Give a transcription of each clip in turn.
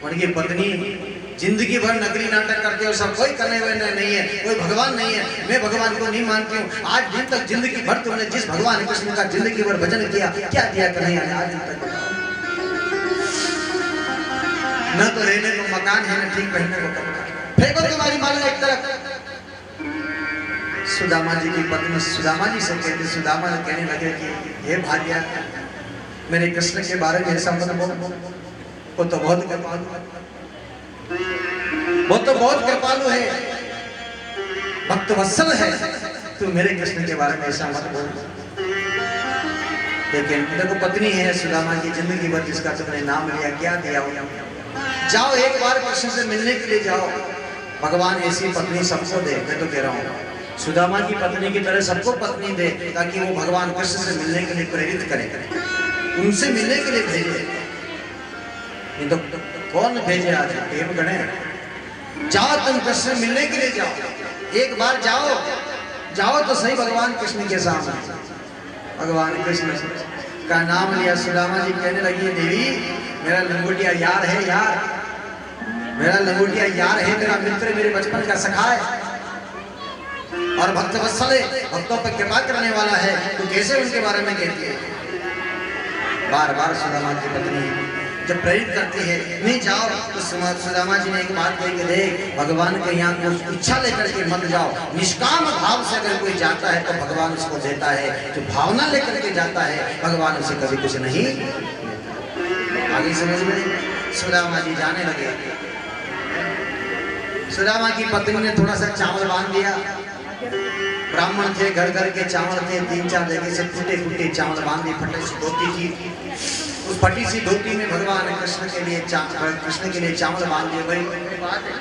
उनकी पत्नी जिंदगी भर नकली नाटक करते हो, सब कोई करने वाला नहीं है, कोई भगवान नहीं है, मैं भगवान को नहीं मानती हूँ। आज दिन तक जिंदगी भर तुमने जिस भगवान कृष्ण का जिंदगी भर भजन किया, क्या दिया कन्हैया ने आज दिन तक? न तो रहने को मकान है, न ठीक पहनने को कपड़ा। फेंको तुम्हारी माला एक तरफ। सुदामा जी की पत्नी सुदामा जी से कहती, सुदामा ने कहने लगे कि हे भार्या, मेरे कृष्ण के बारे में ऐसा मत बोलो, वो तो बहुत कृपालु है, वो तो बहुत कृपालु है, भक्त वत्सल है, तू मेरे कृष्ण के बारे में ऐसा मत बोल। लेकिन देखो पत्नी है सुदामा की, जिंदगी भर जिसका तुमने नाम लिया, क्या दिया? जाओ एक बार कृष्ण से मिलने के लिए जाओ, भगवान ऐसी पत्नी सबको दे। मैं तो कह रहा हूँ सुदामा की पत्नी की तरह सबको पत्नी दे, ताकि वो भगवान कृष्ण से मिलने के लिए प्रेरित करे, उनसे मिलने के लिए भेजे। ये तो कौन भेजे आज? देव गणे। जाओ तुम कृष्ण मिलने के लिए जाओ, एक बार जाओ, जाओ तो सही भगवान कृष्ण के सामने। भगवान कृष्ण का नाम लिया, सुदामा जी कहने लगी, देवी मेरा लंगोटिया यार है, यार मेरा लंगोटिया यार है, मेरा मित्र, मेरे बचपन का सखा है और भक्त वत्सल है, भक्तों पर कृपा करने वाला है, तो कैसे उनके बारे में कहती है? बार बार सुदामा की पत्नी जब प्रेरित करती है, नहीं जाओ, तो सुदामा जी ने एक बात कही कि देख, भगवान के यहाँ को इच्छा लेकर के मत जाओ, निष्काम भाव से अगर कोई जाता है तो भगवान उसको देता है, जो भावना लेकर के जाता है भगवान उसे कभी कुछ नहीं। आगे समझ में? सुदामा जी जाने लगे। सुदामा की पत्नी ने थोड़ा सा चावल बांध दिया, ब्राह्मण थे, घर घर के चावल थे, 3-4 जगह से टूटे फूटे चावल बांध दी, फटी सी धोती थी, उस फटी सी धोती में भगवान कृष्ण के लिए चावल बांध दिए। भाई बात है,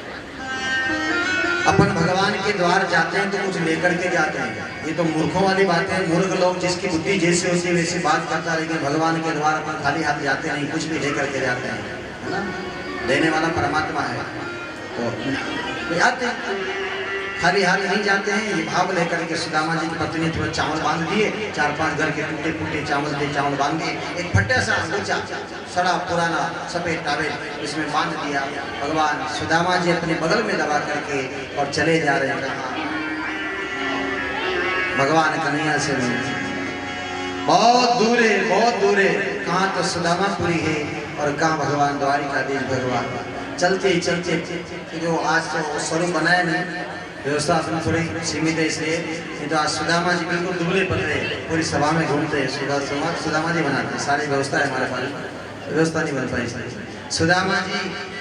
अपन भगवान के द्वार जाते हैं तो कुछ लेकर के जाते हैं, ये तो मूर्खों वाली बात है। मूर्ख लोग जिसकी बुद्धि जैसी होती है वैसी बात करता है, लेकिन भगवान के द्वार अपन खाली हाथ जाते नहीं, कुछ भी लेकर के जाते हैं, है ना? देने वाला परमात्मा है, तो आते खाली हाथ नहीं जाते हैं। ये भाव लेकर के सुदामा जी की पत्नी थोड़ा चावल बांध दिए, 4-5 घर के टूटे फूटे चावल थे, चावल बांध दिए, एक फट्टा सा अंगूठा सड़ा पुराना सफेद टावेल इसमें बांध दिया। भगवान सुदामा जी अपने बगल में दबा करके और चले जा रहे हैं। भगवान कन्हैया से बहुत दूर है, बहुत दूर है, कहाँ तो सुदामापुरी है और कहाँ भगवान द्वारिकाधीश भगवान। चलते ही चलते, जो आज तो स्वरूप बनाया नहीं, व्यवस्था अपनी थोड़ी सीमित है, इसलिए नहीं तो आज सुदामा जी बिल्कुल दुबले पतले पूरी सभा में घूमते हैं। सुदामा जी बनाते हैं, सारी व्यवस्था है हमारे पास, व्यवस्था नहीं बन पाई। सुदामा जी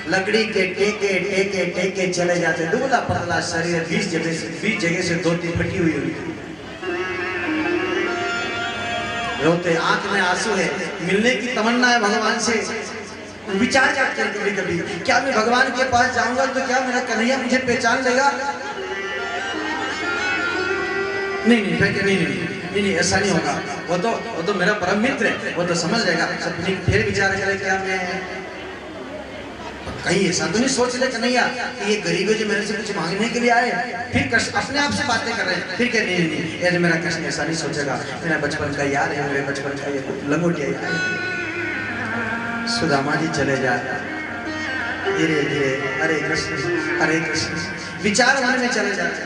लकड़ी के टेके टेके टेके चले जाते, दुबला पतला शरीर, 20 जगह से धोती फटी हुई हुई, रोते, आंख में आंसू है, मिलने की तमन्ना है भगवान से। विचार करते हैं कभी कभी, क्या मैं भगवान के पास जाऊंगा तो क्या मेरा कन्हैया मुझे पहचान लेगा? नहीं, ऐसा नहीं होगा, वो तो मेरा परम मित्र है, वो तो समझ लेगा। फिर विचार करे, क्या मैं कहीं ऐसा तो नहीं सोच ले कन्हैया कि ये गरीब है जो मेरे से कुछ मांगने के लिए आए, फिर अपने आप से बातें कर रहे हैं, फिर क्या? नहीं, ये मेरा कृष्ण ऐसा नहीं सोचेगा, मेरा बचपन का यार है, मेरे बचपन का ये लंगोटिया यार है। सुदामा जी चले जाए धीरे धीरे, हरे कृष्ण विचार मन में चले जाते।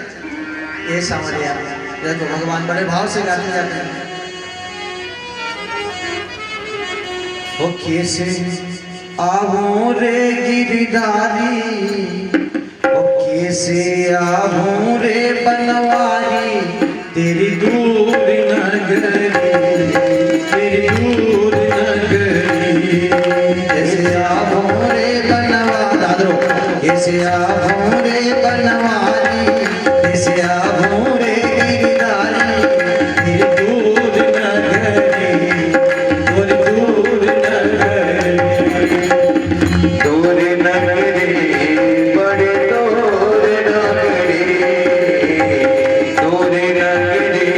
ये सामरिया देखो, भगवान बड़े भाव से गाते जाते हैं। ओ कैसे आऊं रे गिरधारी, ओ कैसे आऊं रे बनवारी, तेरी दूर नगरी, तेरी दूर नगरी। कैसे आऊं रे बनवारी, कैसे आऊं रे बनवारी, कैसे आऊं रे गिरधारी, तेरी दूर नगरी, दूर दूर नगरी, दूर नगरी, बड़े दूर नगरी, दूर नगरी,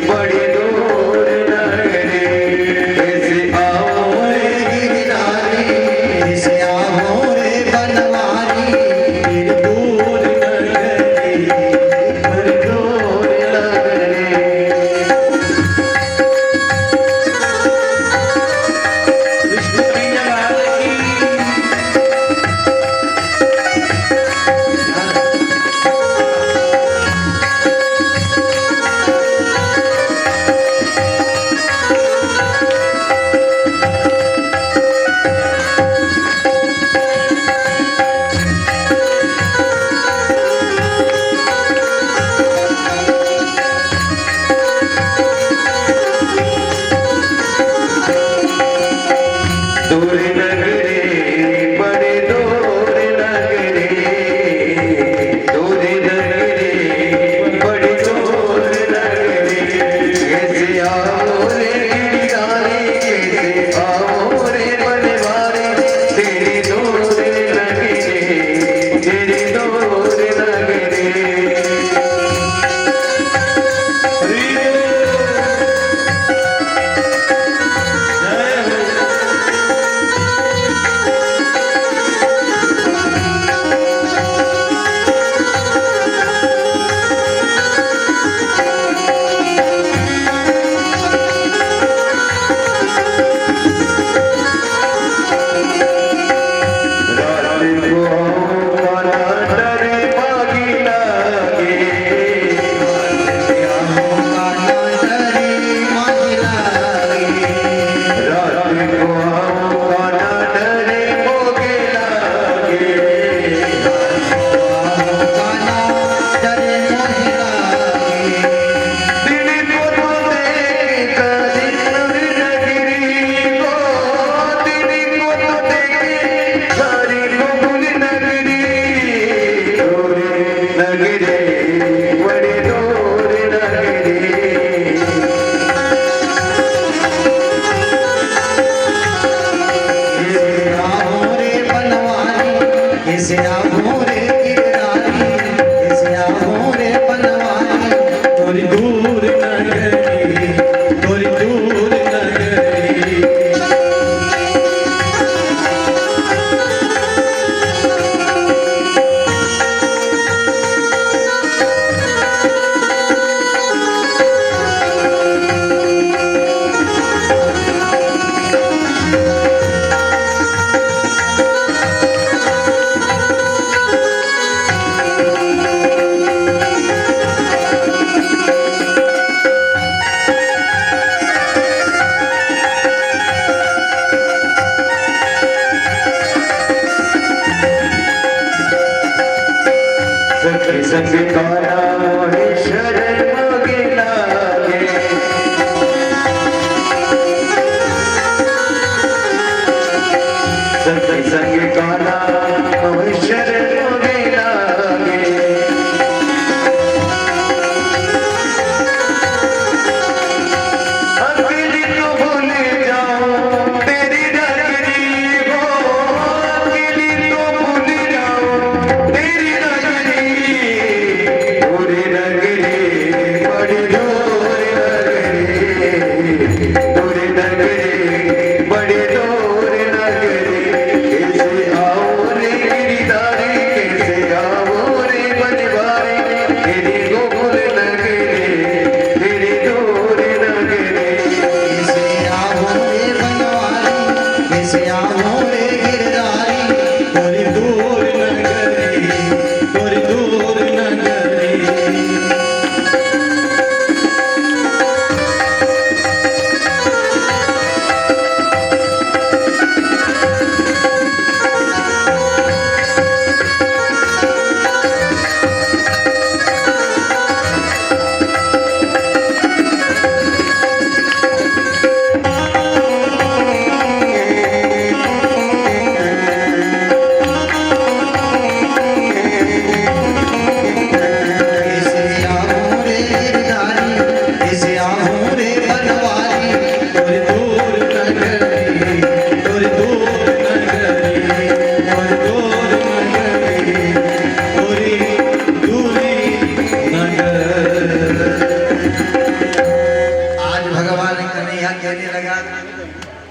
बड़े दूर नगरी। कैसे आऊं रे गिरधारी, कैसे आऊं रे बनवारी, तेरी दूर नगरी, दूर नगरे बड़े दूर नगरे, दूर नगरे बड़े दूर नगरे, कैसे आओ रे गिरधारी, कैसे आओ रे बनवारी, तेरी दूर नगरे, तेरी दूर नगरे।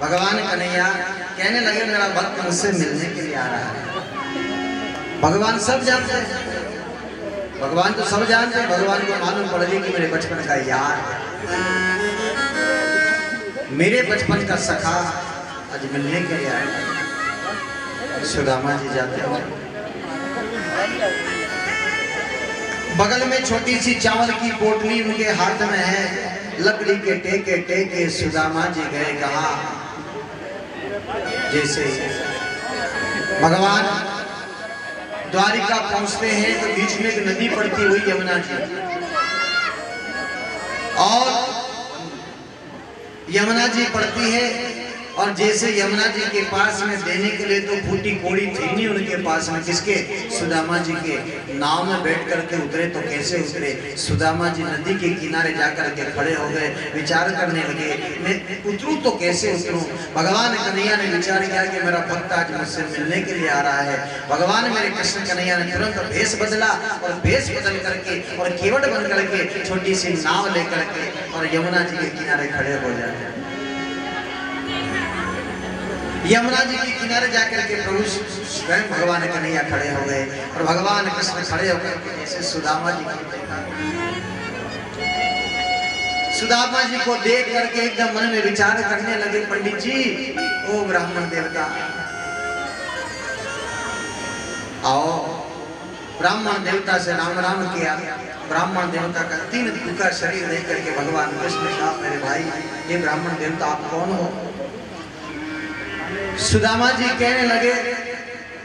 भगवान कन्हैया कहने लगे मेरा भक्त मुझसे मिलने के लिए आ रहा है। भगवान सब जानते हैं, भगवान तो सब जानते हैं। भगवान को मालूम पड़ गई कि मेरे बचपन का यार, मेरे बचपन का सखा आज मिलने के लिए आया। सुदामा जी जाते हो, बगल में छोटी सी चावल की पोटली उनके हाथ में है, लकड़ी के टेके टेके सुदामा जी गए कहा। जैसे भगवान द्वारिका पहुंचते हैं तो बीच में एक नदी पड़ती हुई यमुना जी, और यमुना जी पड़ती है और जैसे यमुना जी के पास में देने के लिए तो फूटी कोड़ी थी नहीं उनके पास में, किसके? सुदामा जी के। नाव में बैठ करके उतरे तो कैसे उतरे? सुदामा जी नदी के किनारे जाकर के खड़े हो गए, विचार करने लगे मैं उतरूं तो कैसे उतरूं। भगवान कन्हैया ने विचार किया कि मेरा भक्त आज मुझसे मिलने के लिए आ रहा है। भगवान मेरे कृष्ण कन्हैया ने तुरंत भेष बदला और भेष बदल करके और केवट बन करके छोटी सी नाव लेकर के और यमुना जी के किनारे खड़े हो जाते। यमुना जी के किनारे जाकर के प्रभु स्वयं भगवान कन्हैया खड़े हो गए और भगवान कृष्ण खड़े होकर के जैसे सुदामा जी को देखा, सुदामा जी को देख करके एकदम मन में विचार करने लगे, पंडित जी ओ ब्राह्मण देवता आओ। ब्राह्मण देवता से राम राम किया। ब्राह्मण देवता का 3 दिन का शरीर देख करके भगवान कृष्ण ने कहा मेरे भाई ये ब्राह्मण देवता आप कौन हो? सुदामा जी कहने लगे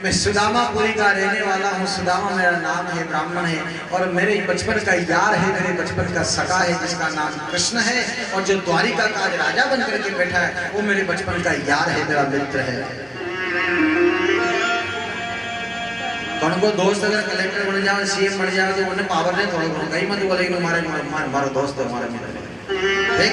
मैं सुदामापुरी का रहने वाला हूँ, सुदामा मेरा नाम है, ब्राह्मण है और मेरे बचपन का यार है, मेरे बचपन का सखा है जिसका नाम कृष्ण है और जो द्वारिका का आज राजा बन करके बैठा है वो मेरे बचपन का यार है, मेरा मित्र है। कौन को दोस्त अगर कलेक्टर बन जाओ सीएम बन जाओ तो उन्हें पावर नहीं थोड़ा कहीं मत बोले हमारे दोस्त है हमारा मित्र है।